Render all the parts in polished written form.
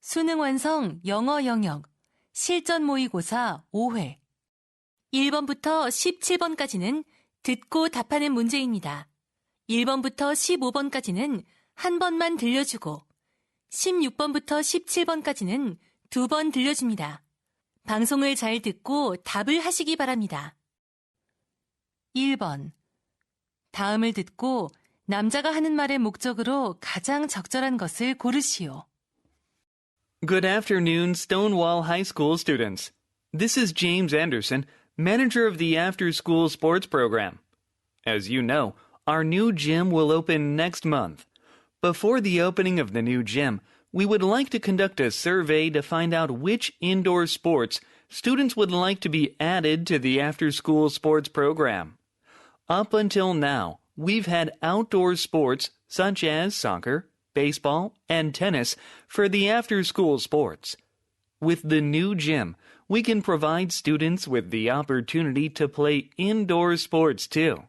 수능 완성 영어 영역 실전 모의고사 5회 1번부터 17번까지는 듣고 답하는 문제입니다. 1번부터 15번까지는 한 번만 들려주고 16번부터 17번까지는 2번 들려줍니다. 방송을 잘 듣고 답을 하시기 바랍니다. 1번. 다음을 듣고 남자가 하는 말의 목적으로 가장 적절한 것을 고르시오. Good afternoon, Stonewall High School students. This is James Anderson, manager of the after-school sports program. As you know, our new gym will open next month. Before the opening of the new gym, we would like to conduct a survey to find out which indoor sports students would like to be added to the after-school sports program. Up until now, we've had outdoor sports such as soccer, baseball, and tennis for the after-school sports. With the new gym, we can provide students with the opportunity to play indoor sports too.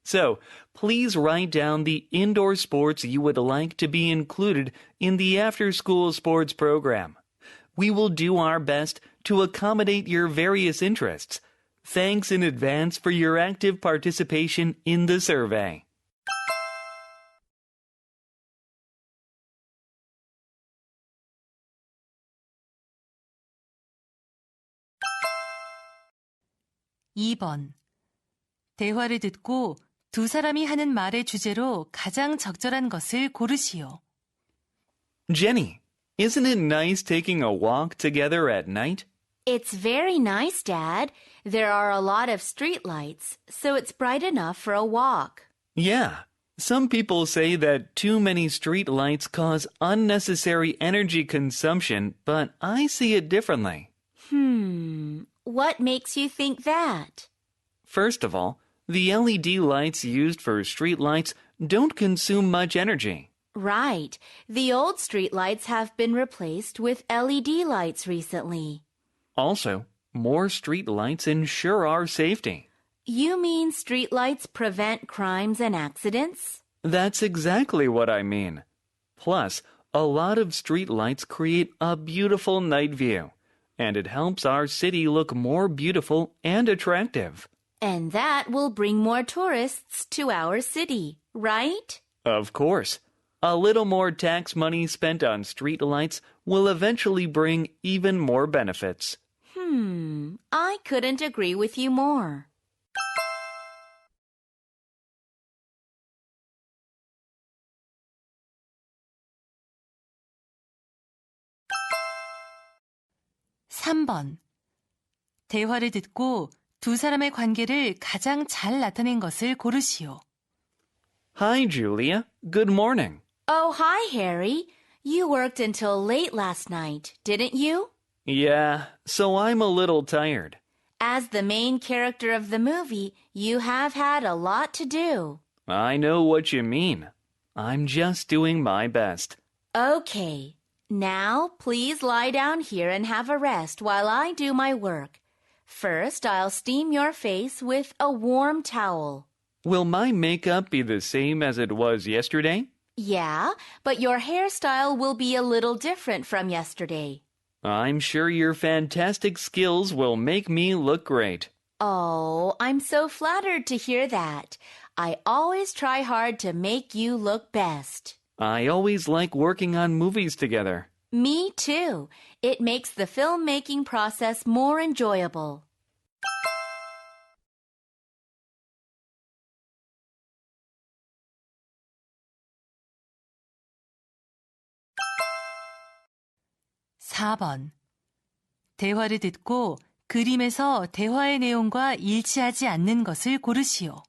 So, please write down the indoor sports you would like to be included in the after-school sports program. We will do our best to accommodate your various interests. Thanks in advance for your active participation in the survey. (2번) 대화를 듣고 두 사람이 하는 말의 주제로 가장 적절한 것을 고르시오. Jenny, isn't it nice taking a walk together at night? It's very nice, Dad. There are a lot of streetlights, so it's bright enough for a walk. Yeah. Some people say that too many street lights cause unnecessary energy consumption, but I see it differently. What makes you think that? First of all, the LED lights used for street lights don't consume much energy. Right. The old streetlights have been replaced with LED lights recently. Also, more street lights ensure our safety. You mean streetlights prevent crimes and accidents? That's exactly what I mean. Plus, a lot of street lights create a beautiful night view, and it helps our city look more beautiful and attractive. And that will bring more tourists to our city, right? Of course. A little more tax money spent on street lights will eventually bring even more benefits. I couldn't agree with you more. (3번) 대화를 듣고 두 사람의 관계를 가장 잘 나타낸 것을 고르시오. Hi, Julia. Good morning. Oh, hi, Harry. You worked until late last night, didn't you? Yeah, so I'm a little tired. As the main character of the movie, you have had a lot to do. I know what you mean. I'm just doing my best. Okay. Now, please lie down here and have a rest while I do my work. First, I'll steam your face with a warm towel. Will my makeup be the same as it was yesterday? Yeah, but your hairstyle will be a little different from yesterday. I'm sure your fantastic skills will make me look great. Oh, I'm so flattered to hear that. I always try hard to make you look best. I always like working on movies together. Me too. It makes the filmmaking process more enjoyable. (4번) 대화를 듣고 그림에서 대화의 내용과 일치하지 않는 것을 고르시오.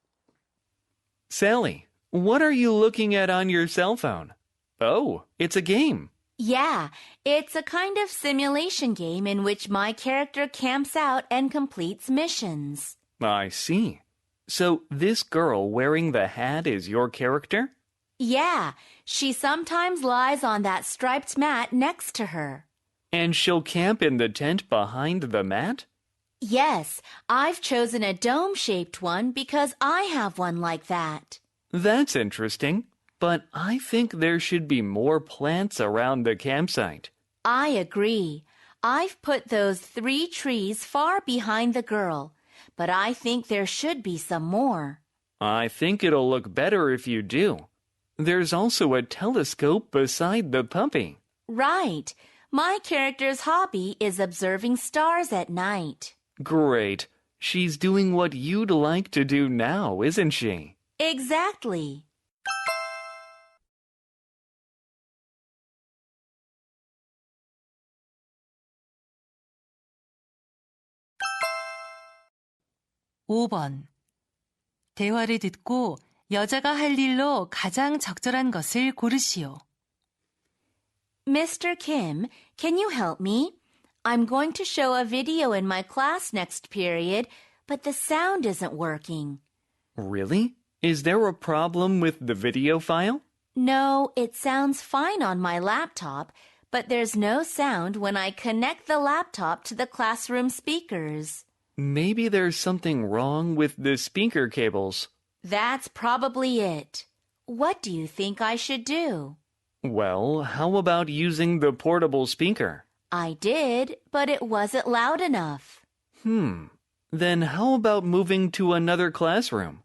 Sally, what are you looking at on your cell phone? Oh, it's a game. Yeah, it's a kind of simulation game in which my character camps out and completes missions. I see. So this girl wearing the hat is your character? Yeah, she sometimes lies on that striped mat next to her. And she'll camp in the tent behind the mat? Yes, I've chosen a dome-shaped one because I have one like that. That's interesting. But I think there should be more plants around the campsite. I agree. I've put those 3 trees far behind the girl, but I think there should be some more. I think it'll look better if you do. There's also a telescope beside the puppy. Right. My character's hobby is observing stars at night. Great. She's doing what you'd like to do now, isn't she? Exactly. (5번) 대화를 듣고 여자가 할 일로 가장 적절한 것을 고르시오. Mr. Kim, can you help me? I'm going to show a video in my class next period, but the sound isn't working. Really? Is there a problem with the video file? No, it sounds fine on my laptop, but there's no sound when I connect the laptop to the classroom speakers. Maybe there's something wrong with the speaker cables. That's probably it. What do you think I should do? Well, how about using the portable speaker? I did, but it wasn't loud enough. Then how about moving to another classroom?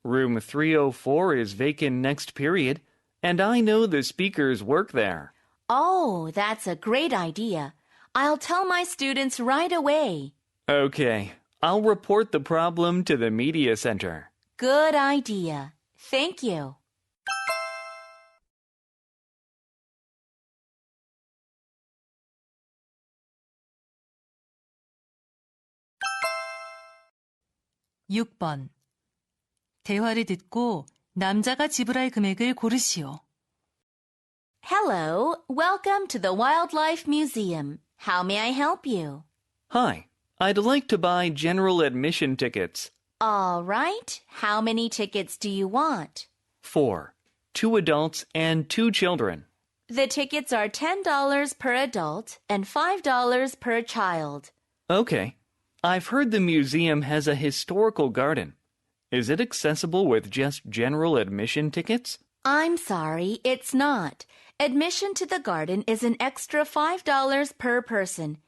Room 304 is vacant next period, and I know the speakers work there. Oh, that's a great idea. I'll tell my students right away. Okay, I'll report the problem to the media center. Good idea. Thank you. (6번) 대화를 듣고 남자가 지불할 금액을 고르시오. Hello, welcome to the Wildlife Museum. How may I help you? Hi, I'd like to buy general admission tickets. All right. How many tickets do you want? 4. 2 adults and 2 children. The tickets are $10 per adult and $5 per child. Okay. I've heard the museum has a historical garden. Is it accessible with just general admission tickets? I'm sorry, it's not. Admission to the garden is an extra $5 per person.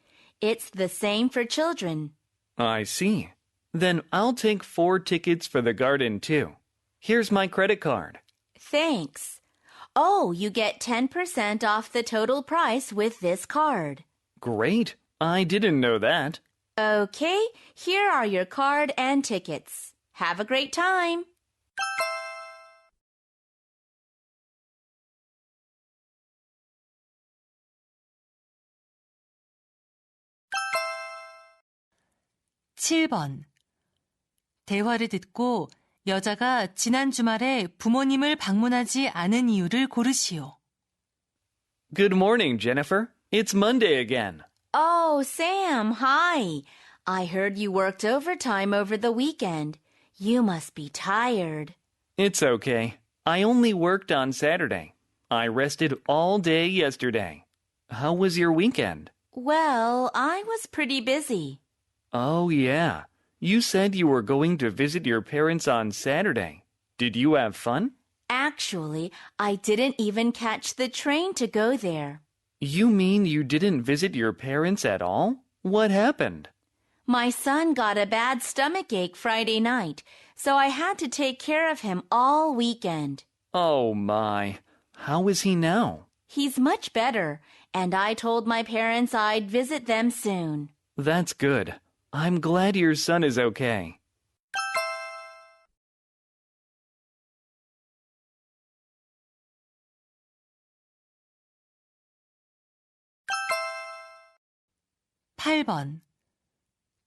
It's the same for children. I see. Then I'll take 4 tickets for the garden too. Here's my credit card. Thanks. Oh, you get 10% off the total price with this card. Great. I didn't know that. Okay, here are your card and tickets. Have a great time. (7번) 대화를 듣고 여자가 지난 주말에 부모님을 방문하지 않은 이유를 고르시오. Good morning, Jennifer. It's Monday again. Oh, Sam, hi. I heard you worked overtime over the weekend. You must be tired. It's okay. I only worked on Saturday. I rested all day yesterday. How was your weekend? Well, I was pretty busy. Oh, yeah. You said you were going to visit your parents on Saturday. Did you have fun? Actually, I didn't even catch the train to go there. You mean you didn't visit your parents at all? What happened? My son got a bad stomach ache Friday night, so I had to take care of him all weekend. Oh, my. How is he now? He's much better, and I told my parents I'd visit them soon. That's good. I'm glad your son is okay. (8번)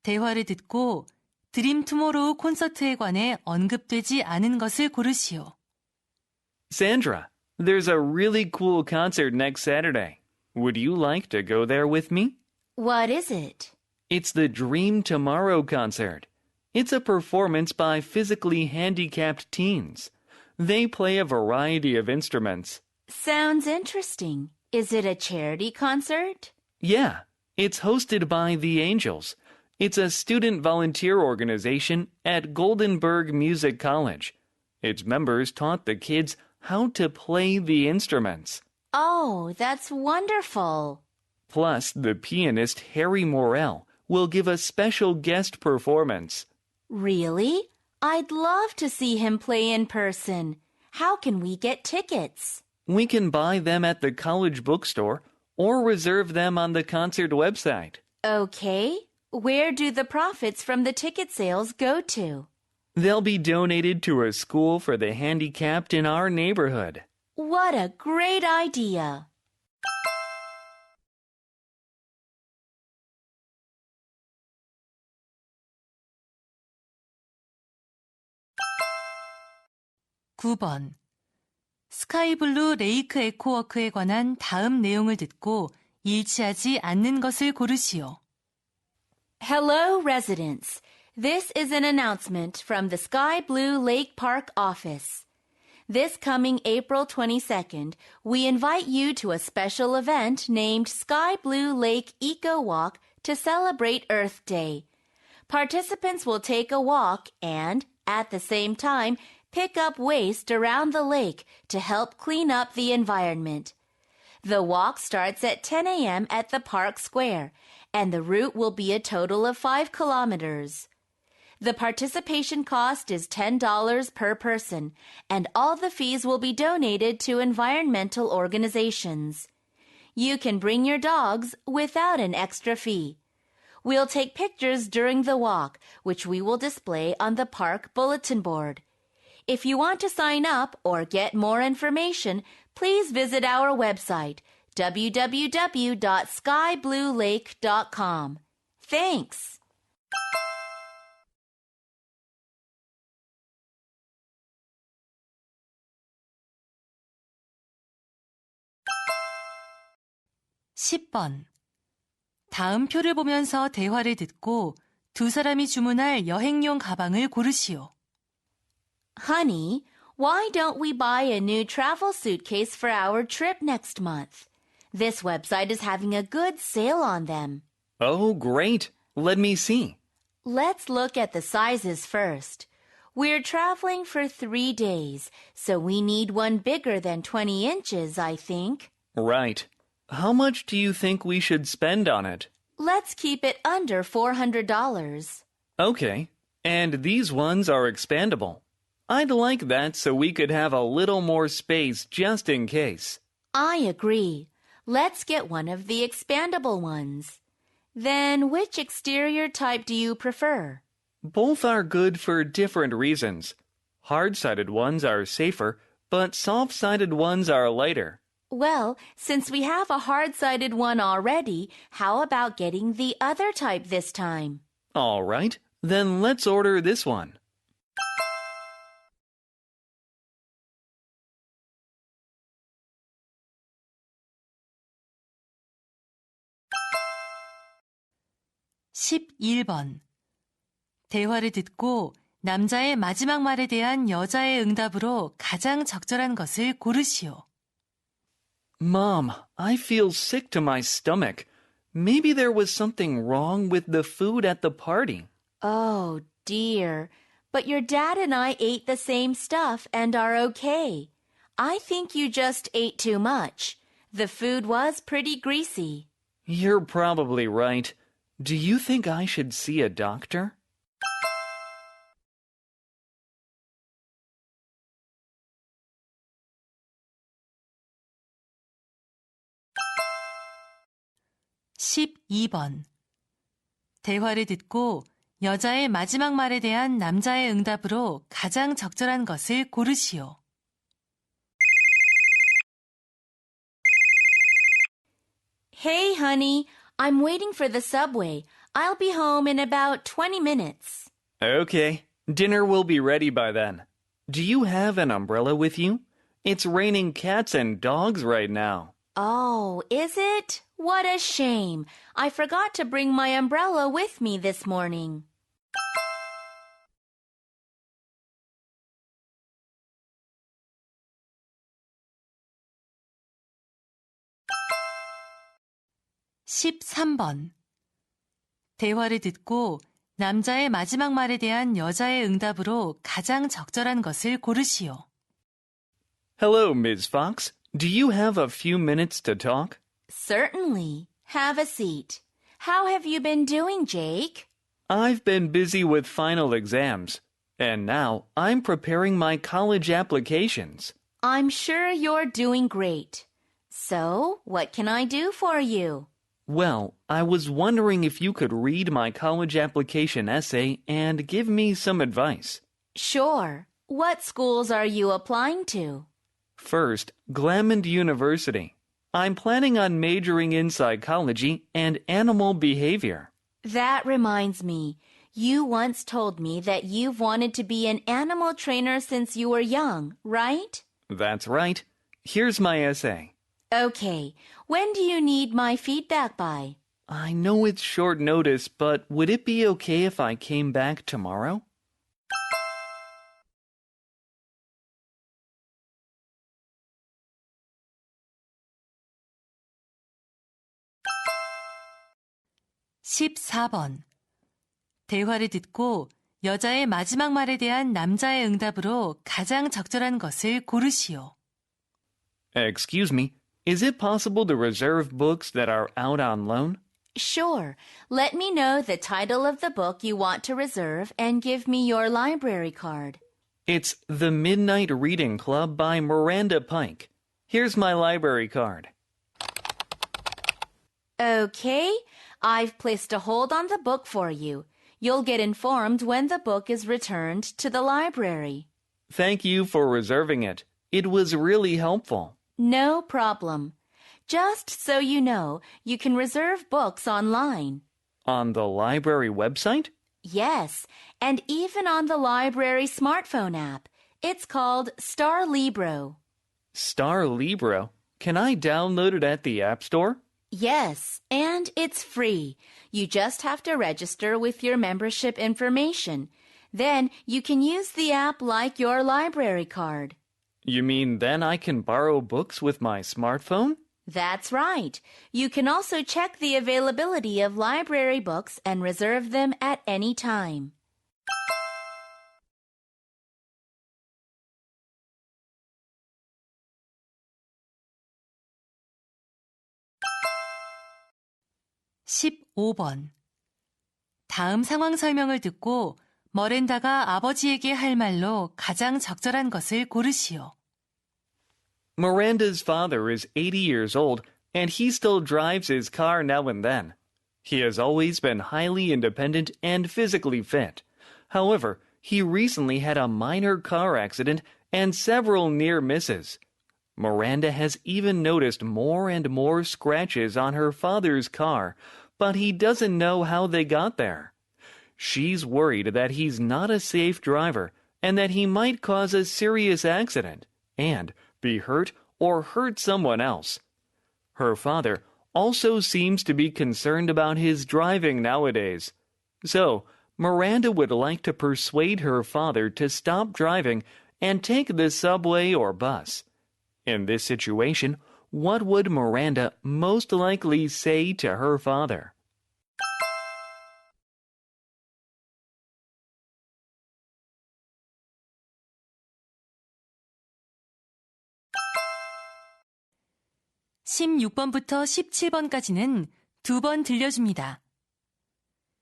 대화를 듣고 드림 투모로우 콘서트에 관해 언급되지 않은 것을 고르시오. Sandra, there's a really cool concert next Saturday. Would you like to go there with me? What is it? It's the Dream Tomorrow concert. It's a performance by physically handicapped teens. They play a variety of instruments. Sounds interesting. Is it a charity concert? Yeah, it's hosted by the Angels. It's a student volunteer organization at Goldenberg Music College. Its members taught the kids how to play the instruments. Oh, that's wonderful. Plus, the pianist Harry Morel will give a special guest performance. Really? I'd love to see him play in person. How can we get tickets? We can buy them at the college bookstore or reserve them on the concert website. Okay. Where do the profits from the ticket sales go to? They'll be donated to a school for the handicapped in our neighborhood. What a great idea! (9번) 스카이블루 레이크 에코워크에 관한 다음 내용을 듣고 일치하지 않는 것을 고르시오. Hello, residents. This is an announcement from the Sky Blue Lake Park office. This coming April 22nd, we invite you to a special event named Sky Blue Lake Eco Walk to celebrate Earth Day. Participants will take a walk and, at the same time, pick up waste around the lake to help clean up the environment. The walk starts at 10 a.m. at the park square, and the route will be a total of 5 kilometers. The participation cost is $10 per person, and all the fees will be donated to environmental organizations. You can bring your dogs without an extra fee. We'll take pictures during the walk, which we will display on the park bulletin board. If you want to sign up or get more information, please visit our website, www.skybluelake.com. Thanks! (10번) 다음 표를 보면서 대화를 듣고 두 사람이 주문할 여행용 가방을 고르시오. Honey, why don't we buy a new travel suitcase for our trip next month? This website is having a good sale on them. Oh, great. Let me see. Let's look at the sizes first. We're traveling for 3 days, so we need one bigger than 20 inches, I think. Right. How much do you think we should spend on it? Let's keep it under $400. Okay. And these ones are expandable. I'd like that so we could have a little more space just in case. I agree. Let's get one of the expandable ones. Then which exterior type do you prefer? Both are good for different reasons. Hard-sided ones are safer, but soft-sided ones are lighter. Well, since we have a hard-sided one already, how about getting the other type this time? All right, then let's order this one. (11번) 대화를 듣고 남자의 마지막 말에 대한 여자의 응답으로 가장 적절한 것을 고르시오. Mom, I feel sick to my stomach. Maybe there was something wrong with the food at the party. Oh, dear. But your dad and I ate the same stuff and are okay. I think you just ate too much. The food was pretty greasy. You're probably right. Do you think I should see a doctor? (12번) 대화를 듣고 여자의 마지막 말에 대한 남자의 응답으로 가장 적절한 것을 고르시오. Hey, honey, I'm waiting for the subway. I'll be home in about 20 minutes. Okay, dinner will be ready by then. Do you have an umbrella with you? It's raining cats and dogs right now. Oh, is it? What a shame. I forgot to bring my umbrella with me this morning. (13번) 대화를 듣고 남자의 마지막 말에 대한 여자의 응답으로 가장 적절한 것을 고르시오. Hello, Ms. Fox. Do you have a few minutes to talk? Certainly. Have a seat. How have you been doing, Jake? I've been busy with final exams, and now I'm preparing my college applications. I'm sure you're doing great. So, what can I do for you? Well, I was wondering if you could read my college application essay and give me some advice. Sure. What schools are you applying to? First, Glamond University. I'm planning on majoring in psychology and animal behavior. That reminds me. You once told me that you've wanted to be an animal trainer since you were young, right? That's right. Here's my essay. Okay. When do you need my feedback by? I know it's short notice, but would it be okay if I came back tomorrow? (14번) 대화를 듣고 여자의 마지막 말에 대한 남자의 응답으로 가장 적절한 것을 고르시오. Excuse me, is it possible to reserve books that are out on loan? Sure. Let me know the title of the book you want to reserve and give me your library card. It's The Midnight Reading Club by Miranda Pike. Here's my library card. Okay. I've placed a hold on the book for you. You'll get informed when the book is returned to the library. Thank you for reserving it. It was really helpful. No problem. Just so you know, you can reserve books online. On the library website? Yes, and even on the library smartphone app. It's called Star Libro. Star Libro? Can I download it at the App Store? Yes, and it's free. You just have to register with your membership information. Then you can use the app like your library card. You mean then I can borrow books with my smartphone? That's right. You can also check the availability of library books and reserve them at any time. (15번) 다음 상황 설명을 듣고 머렌다가 아버지에게 할 말로 가장 적절한 것을 고르시오. Miranda's father is 80 years old, and he still drives his car now and then. He has always been highly independent and physically fit. However, he recently had a minor car accident and several near misses. Miranda has even noticed more and more scratches on her father's car, but he doesn't know how they got there. She's worried that he's not a safe driver and that he might cause a serious accident and be hurt or hurt someone else. Her father also seems to be concerned about his driving nowadays. So, Miranda would like to persuade her father to stop driving and take the subway or bus. In this situation, what would Miranda most likely say to her father? (16번부터 17번까지는 2번 들려줍니다.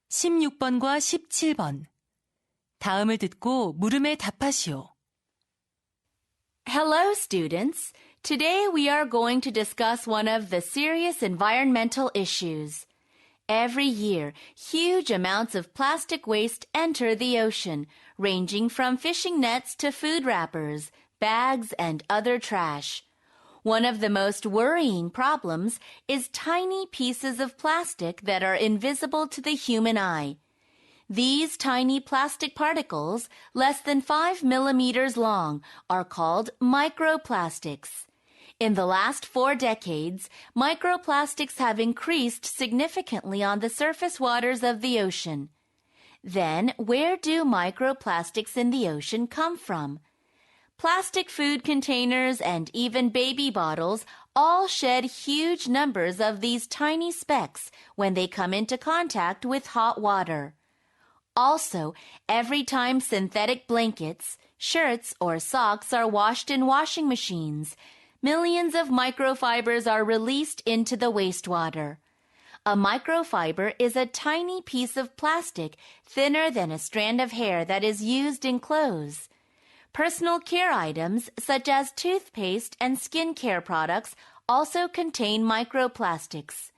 16번과 17번 다음을 듣고 물음에 답하시오. Hello, students. Today we are going to discuss one of the serious environmental issues. Every year, huge amounts of plastic waste enter the ocean, ranging from fishing nets to food wrappers, bags, and other trash. One of the most worrying problems is tiny pieces of plastic that are invisible to the human eye. These tiny plastic particles, less than 5 millimeters long, are called microplastics. In the last 4 decades, microplastics have increased significantly on the surface waters of the ocean. Then, where do microplastics in the ocean come from? Plastic food containers and even baby bottles all shed huge numbers of these tiny specks when they come into contact with hot water. Also, every time synthetic blankets, shirts, or socks are washed in washing machines, millions of microfibers are released into the wastewater. A microfiber is a tiny piece of plastic thinner than a strand of hair that is used in clothes. Personal care items such as toothpaste and skincare products also contain microplastics.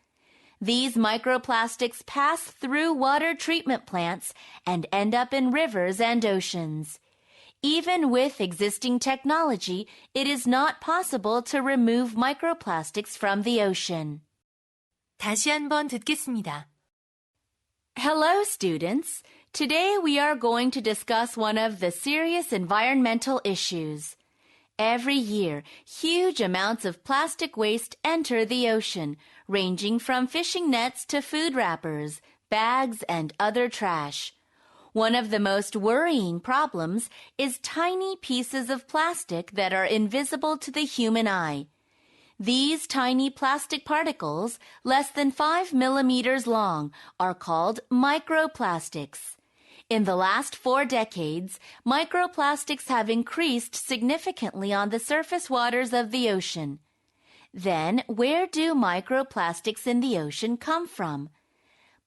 These microplastics pass through water treatment plants and end up in rivers and oceans. Even with existing technology, it is not possible to remove microplastics from the ocean. 다시 한번 듣겠습니다. Hello, students. Today we are going to discuss one of the serious environmental issues. Every year, huge amounts of plastic waste enter the ocean, ranging from fishing nets to food wrappers, bags, and other trash. One of the most worrying problems is tiny pieces of plastic that are invisible to the human eye. These tiny plastic particles, less than 5 millimeters long, are called microplastics. In the last 4 decades, microplastics have increased significantly on the surface waters of the ocean. Then, where do microplastics in the ocean come from?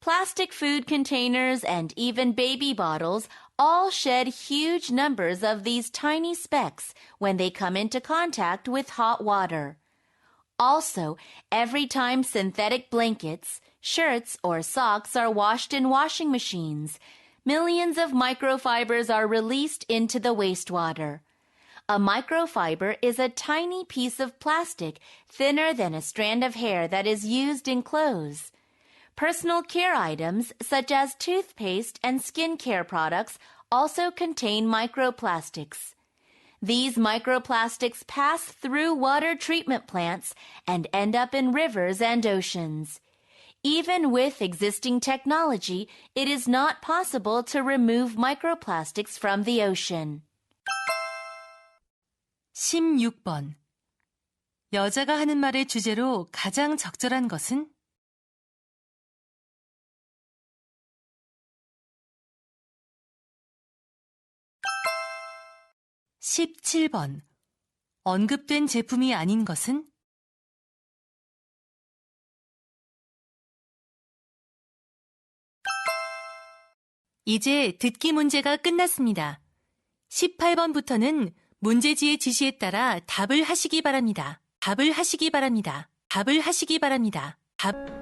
Plastic food containers and even baby bottles all shed huge numbers of these tiny specks when they come into contact with hot water. Also, every time synthetic blankets, shirts, or socks are washed in washing machines, millions of microfibers are released into the wastewater. A microfiber is a tiny piece of plastic thinner than a strand of hair that is used in clothes. Personal care items such as toothpaste and skincare products also contain microplastics. These microplastics pass through water treatment plants and end up in rivers and oceans. Even with existing technology, it is not possible to remove microplastics from the ocean. 16번. 여자가 하는 말의 주제로 가장 적절한 것은? 17번. 언급된 제품이 아닌 것은? 이제 듣기 문제가 끝났습니다. 18번부터는 문제지의 지시에 따라 답을 하시기 바랍니다. 답을 하시기 바랍니다. 답을 하시기 바랍니다. 답.